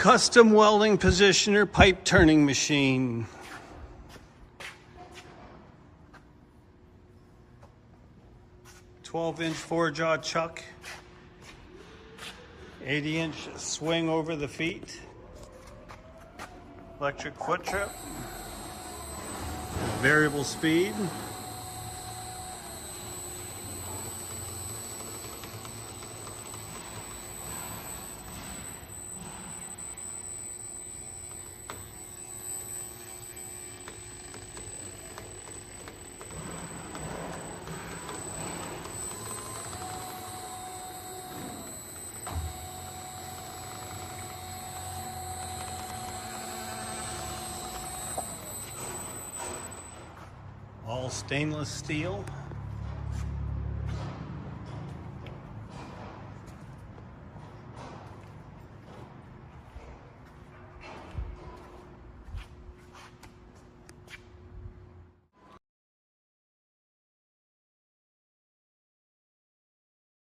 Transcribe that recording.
custom welding positioner pipe turning machine. 12-inch 4-jaw chuck. 80-inch swing over the feet. Electric foot trip. Variable speed. All stainless steel.